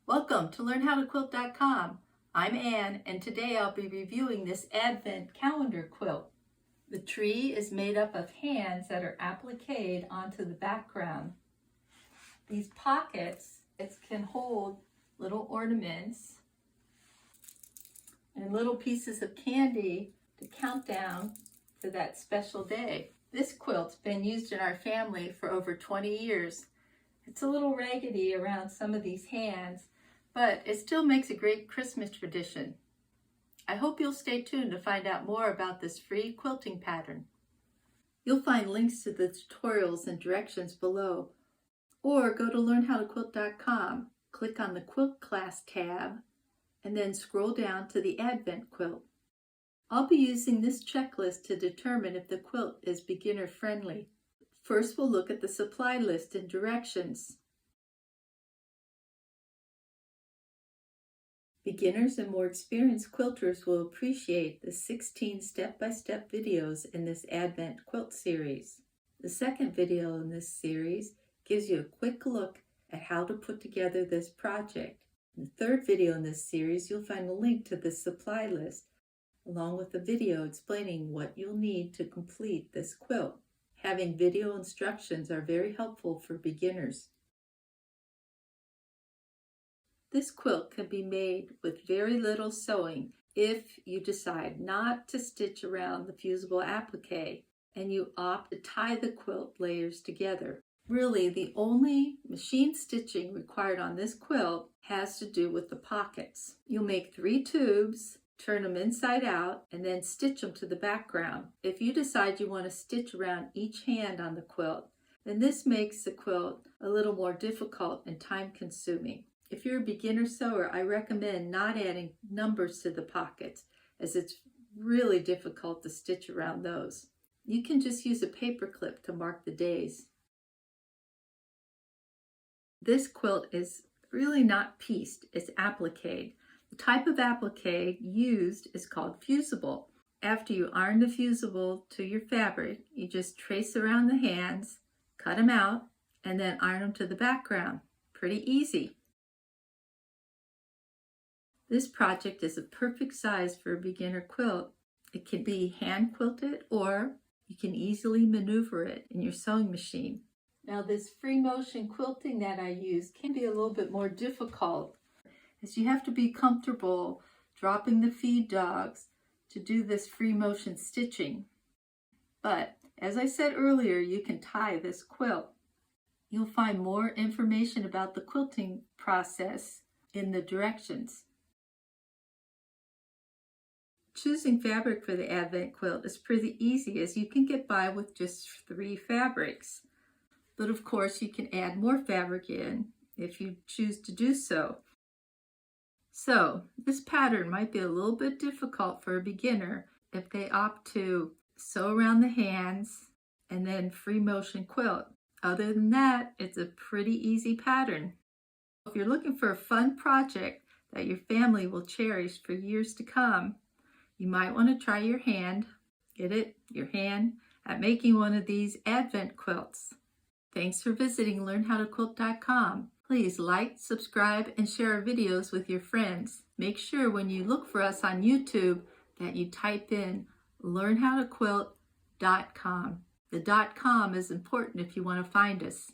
Welcome to learnhowtoquilt.com. I'm Anne, and today I'll be reviewing this Advent calendar quilt. The tree is made up of hands that are appliqued onto the background. These pockets can hold little ornaments and little pieces of candy to count down to that special day. This quilt's been used in our family for over 20 years. It's a little raggedy around some of these hands, but it still makes a great Christmas tradition. I hope you'll stay tuned to find out more about this free quilting pattern. You'll find links to the tutorials and directions below, or go to learnhowtoquilt.com, click on the Quilt Class tab, and then scroll down to the Advent quilt. I'll be using this checklist to determine if the quilt is beginner friendly. First, we'll look at the supply list and directions. Beginners and more experienced quilters will appreciate the 16 step-by-step videos in this Advent quilt series. The second video in this series gives you a quick look at how to put together this project. In the third video in this series, you'll find a link to the supply list, along with a video explaining what you'll need to complete this quilt. Having video instructions are very helpful for beginners. This quilt can be made with very little sewing if you decide not to stitch around the fusible applique and you opt to tie the quilt layers together. Really, the only machine stitching required on this quilt has to do with the pockets. You'll make 3 tubes, turn them inside out, and then stitch them to the background. If you decide you want to stitch around each hand on the quilt, then this makes the quilt a little more difficult and time-consuming. If you're a beginner sewer, I recommend not adding numbers to the pockets, as it's really difficult to stitch around those. You can just use a paper clip to mark the days. This quilt is really not pieced, it's appliqued. The type of applique used is called fusible. After you iron the fusible to your fabric, you just trace around the hands, cut them out, and then iron them to the background. Pretty easy. This project is a perfect size for a beginner quilt. It can be hand quilted, or you can easily maneuver it in your sewing machine. Now, this free motion quilting that I use can be a little bit more difficult, as you have to be comfortable dropping the feed dogs to do this free motion stitching. But as I said earlier, you can tie this quilt. You'll find more information about the quilting process in the directions. Choosing fabric for the Advent quilt is pretty easy, as you can get by with just 3 fabrics. But of course, you can add more fabric in if you choose to do so. So this pattern might be a little bit difficult for a beginner if they opt to sew around the hands and then free motion quilt. Other than that, it's a pretty easy pattern. If you're looking for a fun project that your family will cherish for years to come, you might want to try your hand at making one of these Advent quilts. Thanks for visiting learnhowtoquilt.com. Please like, subscribe, and share our videos with your friends. Make sure when you look for us on YouTube that you type in learnhowtoquilt.com. The .com is important if you want to find us.